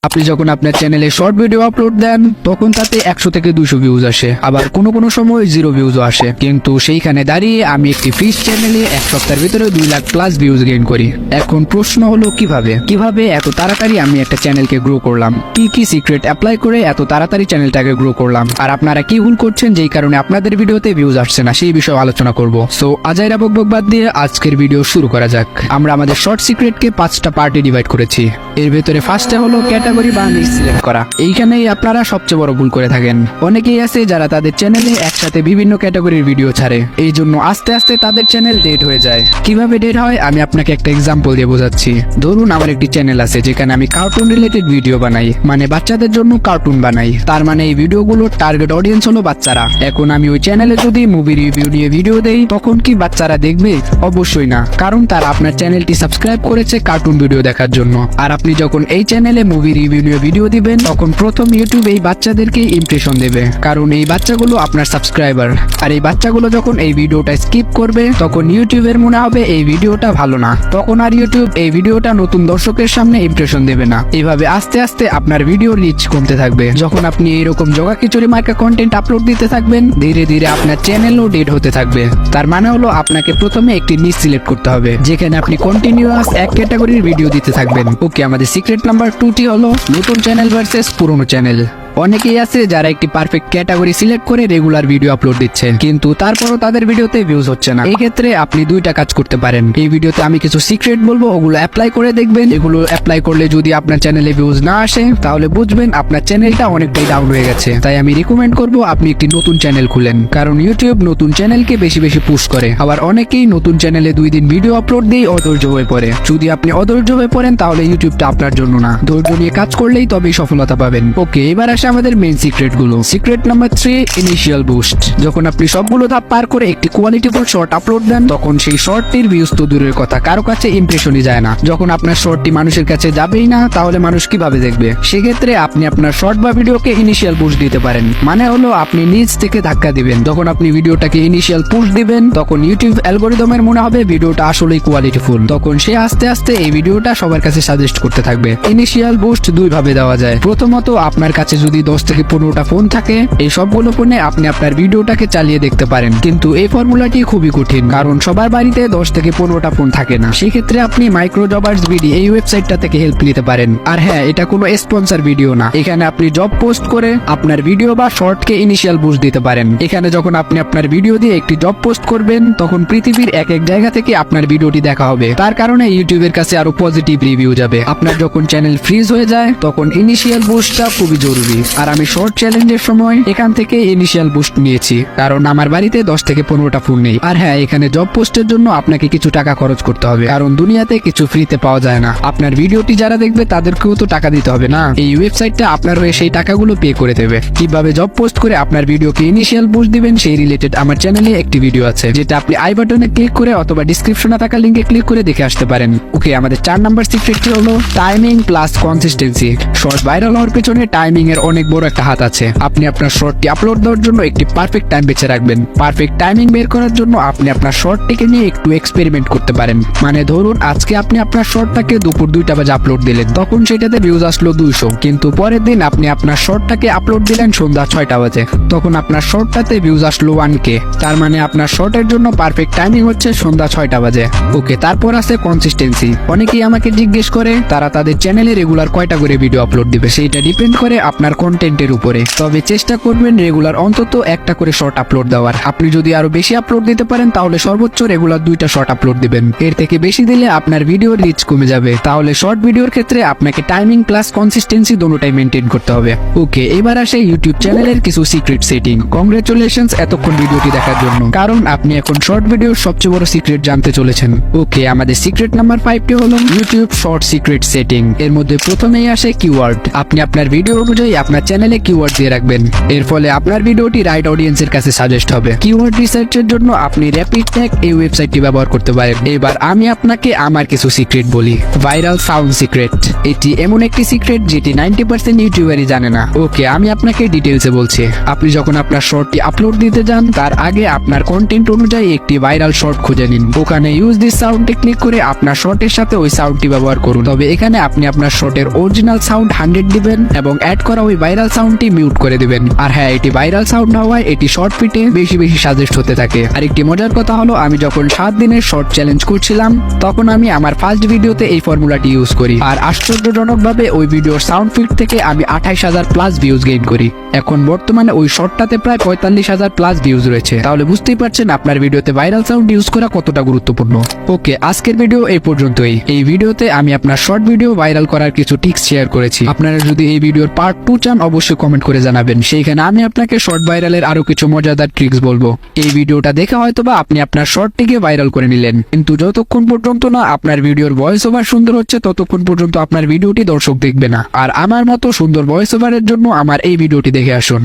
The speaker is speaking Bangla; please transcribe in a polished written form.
আপনি যখন আপনার চ্যানেলে শর্ট ভিডিও আপলোড দেন তখন তাতে 100 থেকে 200 ভিউজ আসে, আবার কোনো সময় 0 ভিউজও আসে। কিন্তু সেইখানে দাঁড়িয়ে আমি একটি ফ্রি চ্যানেলে এক সপ্তাহের ভিতরে 2 লাখ প্লাস ভিউজ গেইন করি। এখন প্রশ্ন হলো কিভাবে এত তাড়াতাড়ি আমি একটা চ্যানেলকে গ্রো করলাম, কি সিক্রেট অ্যাপ্লাই করে এত তাড়াতাড়ি চ্যানেলটাকে গ্রো করলাম, আর আপনারা কি ভুল করছেন যেই কারণে আপনাদের ভিডিওতে ভিউজ আসছে না, সেই বিষয়ে আলোচনা করব। সো আজাইরা বকবক বাদ দিয়ে আজকের ভিডিও শুরু করা যাক। আমরা আমাদের শর্ট সিক্রেটকে 5টা পার্টে ডিভাইড করেছি। এর ভেতরে ফার্স্টে হলো ক্যাটাগরি বা নিশ সিলেক্ট করা। এইখানেই আপনারা সবচেয়ে বড় ভুল করে থাকেন। অনেকেই আছে যারা তাদের চ্যানেলে একসাথে বিভিন্ন ক্যাটাগরির ভিডিও ছাড়ে, এই জন্য আস্তে আস্তে তাদের চ্যানেল ডেড হয়ে যায়। কিভাবে ডেড হয় আমি আপনাকে একটা এক্সাম্পল দিয়ে বোঝাচ্ছি। ধরুন আমার একটি চ্যানেল আছে যেখানে আমি কার্টুন রিলেটেড ভিডিও বানাই, মানে বাচ্চাদের জন্য কার্টুন বানাই। তার মানে এই ভিডিওগুলোর টার্গেট অডিয়েন্স হলো বাচ্চারা। এখন আমি ওই চ্যানেলে যদি মুভি রিভিউ নিয়ে ভিডিও দেই তখন কি বাচ্চারা দেখবে? অবশ্যই না, কারণ তারা আপনার চ্যানেলটি সাবস্ক্রাইব করেছে কার্টুন ভিডিও দেখার জন্য। আর আপনি যখন এই চ্যানেলে মুভি রিভিউ নিয়ে ভিডিও দিবেন তখন প্রথম ইউটিউব এই বাচ্চাদেরকে ইমপ্রেশন দেবে, কারণ এই বাচ্চাগুলো আপনার সাবস্ক্রাইবার। আর এই বাচ্চাগুলো যখন এই ভিডিওটা স্কিপ করবে তখন ইউটিউবের মনে হবে এই ভিডিওটা ভালো না, তখন আর ইউটিউব এই ভিডিওটা নতুন দর্শকের সামনে ইমপ্রেশন দেবে না। এভাবে আস্তে আস্তে আপনার ভিডিও রিচ কমতে থাকবে। যখন আপনি এরকম জগা খিচুড়ি মার্কা কন্টেন্ট আপলোড দিতে থাকবেন ধীরে ধীরে আপনার চ্যানেলও ডেড হতে থাকবে। তার মানে হলো আপনাকে প্রথমে একটি নিশ সিলেক্ট করতে হবে যেখানে আপনি কন্টিনিউয়াস এক ক্যাটাগরির ভিডিও দিতে থাকবেন। ওকে, আমাদের সিক্রেট নাম্বার 2টি হলো নতুন চ্যানেল ভার্সেস পুরনো চ্যানেল। অনেকেই আছে যারা একটি পারফেক্ট ক্যাটাগরি সিলেক্ট করে রেগুলার ভিডিও আপলোড দিচ্ছে, কিন্তু তারপরও তাদের ভিডিওতে ভিউজ হচ্ছে না। এই ক্ষেত্রে আপনি 2টা কাজ করতে পারেন। এই ভিডিওতে আমি কিছু সিক্রেট বলবো, ওগুলো অ্যাপ্লাই করে দেখবেন। এগুলো অ্যাপ্লাই করলে যদি আপনার চ্যানেলে ভিউজ না আসে তাহলে বুঝবেন আপনার চ্যানেলটা অনেকটাই ডাউন হয়ে গেছে। তাই আমি রিকমেন্ড করব আপনি একটি নতুন চ্যানেল খুলেন, কারণ ইউটিউব নতুন চ্যানেলকে বেশি পুশ করে। আবার অনেকেই নতুন চ্যানেলে 2 দিন ভিডিও আপলোড দিয়ে অধৈর্য হয়ে পড়ে। যদি আপনি অধৈর্য হয়ে পড়েন তাহলে ইউটিউবটা আপনার জন্য না। ধৈর্য নিয়ে কাজ করলেই তবেই সফলতা পাবেন। ওকে, এবার আসে আমাদের মেইন সিক্রেট গুলো। Secret number 3, initial boost. যখন আপনি সবগুলো ধাপ পার করে একটি কোয়ালিটিফুল শর্ট আপলোড দেন তখন সেই শর্টটির ভিউজ তো দূরের কথা, কারো কাছে ইমপ্রেশনই যায় না। যখন আপনার শর্টটি মানুষের কাছে যাবেই না তাহলে মানুষ কিভাবে দেখবে? সেক্ষেত্রে আপনি আপনার শর্ট বা ভিডিওকে ইনিশিয়াল বুস্ট দিতে পারেন। মানে হলো আপনি নিচ থেকে ধাক্কা দিবেন। যখন আপনি ভিডিওটাকে ইনিশিয়াল পুশ দিবেন তখন ইউটিউব অ্যালগরিদমের মনে হবে ভিডিওটা আসলেই কোয়ালিটিফুল, তখন সে আস্তে আস্তে এই ভিডিওটা সবার কাছে সাজেস্ট করতে থাকবে। ইনিশিয়াল বুস্ট 2 ভাবে দেওয়া যায়। প্রথমত, আপনার কাছে যদি 10 থেকে 15টা ফোন থাকে, এই সবগুলো ফোনে আপনি আপনার ভিডিওটাকে চালিয়ে দেখতে পারেন। কিন্তু এই ফর্মুলাটি খুবই কঠিন, কারণ সবার বাড়িতে 10 থেকে 15টা ফোন থাকে না। সেক্ষেত্রে আপনি মাইক্রোজবার্স বিডি এই ওয়েবসাইটটা থেকে হেল্প নিতে পারেন। আর হ্যাঁ, এটা কোনো স্পন্সর ভিডিও না। এখানে আপনি জব পোস্ট করে আপনার ভিডিও বা শর্টকে ইনিশিয়াল বুস্ট দিতে পারেন। এখানে যখন আপনি আপনার ভিডিও দিয়ে একটি জব পোস্ট করবেন তখন পৃথিবীর এক জায়গা থেকে আপনার ভিডিওটি দেখা হবে। তার কারণে ইউটিউবের কাছে আরো পজিটিভ রিভিউ যাবে। আপনার যখন চ্যানেল ফ্রিজ হয়ে যায় তখন ইনিশিয়াল বুস্টটা খুবই জরুরি। আর আমি শর্ট চ্যালেঞ্জের সময় এখান থেকে ইনিশিয়াল বুস্ট নিয়েছি, কারণ আমার বাড়িতে 10 থেকে 15টা ফোন নেই। আর হ্যাঁ, এখানে জব পোস্টের জন্য আপনাকে কিছু টাকা খরচ করতে হবে, কারণ দুনিয়াতে কিছু ফ্রিতে পাওয়া যায় না। আপনার ভিডিওটি যারা দেখবে তাদেরকেও তো টাকা দিতে হবে না? এই ওয়েবসাইটটা আপনার হয়ে সেই টাকাগুলো পে করে দেবে। কিভাবে জব পোস্ট করে আপনার ভিডিওকে ইনিশিয়াল বুস্ট দিবেন সেই রিলেটেড আমার চ্যানেলে একটি ভিডিও আছে, যেটা আপনি আই বাটনে ক্লিক করে অথবা ডেসক্রিপশনে থাকা লিংকে ক্লিক করে দেখে আসতে পারেন। ওকে, আমাদের 4 নাম্বার সিক্রেটটি হলো timing plus consistency. Short viral হওয়ার পেছনে টাইমিং এর অনেক বড় একটা হাত আছে। আপনি আপনার শর্টটি আপলোড দেওয়ার জন্য একটি পারফেক্ট টাইম বেছে রাখবেন। পারফেক্ট টাইমিং বের করার জন্য আপনি আপনার শর্টটিকে নিয়ে একটু এক্সপেরিমেন্ট করতে পারেন। মানে ধরুন আজকে আপনি আপনার শর্টটাকে দুপুর 2টা বাজে আপলোড দিলেন, তখন সেটাতে ভিউজ আসলো 200। কিন্তু পরের দিন আপনি আপনার শর্টটাকে আপলোড দিলেন সন্ধ্যা 6টা বাজে, তখন আপনার শর্টটাতে ভিউজ আসলো 1K। তার মানে আপনার শর্টের জন্য পারফেক্ট টাইমিং হচ্ছে সন্ধ্যা 6টা বাজে। ওকে, তারপর আছে কনসিস্টেন্সি। অনেকেই আমাকে জিজ্ঞেস করে তারা তাদের চ্যানেলে রেগুলার কয়টা করে ভিডিও আপলোড দিবে। সেইটা ডিপেন্ড করে আপনার কন্টেন্টের উপরে, তবে চেষ্টা করবেন রেগুলার অন্তত একটা করে শর্ট আপলোড দেওয়ার। আপনি যদি আরো বেশি আপলোড দিতে পারেন তাহলে সর্বোচ্চ রেগুলার 2টা শর্ট আপলোড দিবেন। এর থেকে বেশি দিলে আপনার ভিডিওর রিচ কমে যাবে। তাহলে শর্ট ভিডিওর ক্ষেত্রে আপনাকে টাইমিং প্লাস কনসিস্টেন্সি দুটোটাই মেনটেন করতে হবে। ওকে, এবার আসে ইউটিউব চ্যানেলের কিছু সিক্রেট সেটিং। কংগ্রেচুলেশনস এতক্ষণ ভিডিওটি দেখার জন্য, কারণ আপনি এখন শর্ট ভিডিওর সবচেয়ে বড় সিক্রেট জানতে চলেছেন। ওকে, আমাদের সিক্রেট নাম্বার 5টি হলো ইউটিউব শর্ট সিক্রেট সেটিং। এর মধ্যে প্রথমেই আসে কিওয়ার্ড। আপনি আপনার ভিডিও অনুযায়ী আপনার চ্যানেলে কিওয়ার্ড দিয়ে রাখবেন। এর ফলে আপনার ভিডিওটি রাইট অডিয়েন্সের কাছে সাজেস্ট হবে। কিওয়ার্ড রিসার্চের জন্য আপনি র‍্যাপিড ট্যাগ এই ওয়েবসাইটটি ব্যবহার করতে পারেন। এবার আমি আপনাকে আমার কিছু সিক্রেট বলি। Viral sound secret. এটি এমন একটি সিক্রেট যেটি 90% ইউটিউবারই জানে না। ওকে, আমি আপনাকে ডিটেইলসে বলছি। আপনি যখন আপনার শর্টটি আপলোড দিতে যান তার আগে আপনার কন্টেন্ট অনুযায়ী একটি ভাইরাল শর্ট খুঁজে নিন। ওখানে ইউজ দিস সাউন্ডে ক্লিক করে আপনার শর্টের সাথে ওই সাউন্ডটি ব্যবহার করুন। তবে এখানে আপনি আপনার শর্টের অরিজিনাল সাউন্ড 100 দিবেন এবং অ্যাড করা ওই ভাইরাল সাউন্ডটি মিউট করে দিবেন। আর হ্যাঁ, এটি ভাইরাল সাউন্ড না হওয়ায় এটি শর্ট ফিটে বেশি বেশি সাজেস্ট হতে থাকে। আর একটি মজার কথা হলো, আমি যখন 7 দিনের শর্ট চ্যালেঞ্জ করছিলাম তখন আমি আমার ফার্স্ট ভিডিওতে এই ফর্মুলাটি ইউজ করি, আর আশ্চর্যজনকভাবে ওই ভিডিওর সাউন্ড ফিট থেকে আমি 28,000 প্লাস ভিউজ গেইন করি। এখন বর্তমানে ওই শর্টটাতে প্রায় 45,000 প্লাস ভিউজ রয়েছে। তাহলে বুঝতেই পারছেন আপনার ভিডিওতে ভাইরাল সাউন্ড ইউজ করা কতটা গুরুত্বপূর্ণ। ওকে, আজকের ভিডিও এই পর্যন্তই। এই ভিডিওতে আমি আপনার শর্ট ভিডিও ভাইরাল করার কিছু টিপস শেয়ার করেছি। আপনারা যদি এই ভিডিওর পার্ট 2 চান অবশ্যই কমেন্ট করে জানাবেন, সেইখানে আমি আপনাকে শর্ট ভাইরালের আরো কিছু মজাদার ট্রিক্স বলবো। এই ভিডিওটা দেখে হয়তোবা আপনি আপনার শর্টটিকে ভাইরাল করে নিলেন, কিন্তু যতক্ষণ পর্যন্ত না আপনার ভিডিওর ভয়েস ওভার সুন্দর হচ্ছে ততক্ষণ পর্যন্ত আপনার ভিডিওটি দর্শক দেখবে না। আর আমার মতো সুন্দর ভয়েস ওভারের জন্য আমার এই ভিডিওটি দেখে আসুন।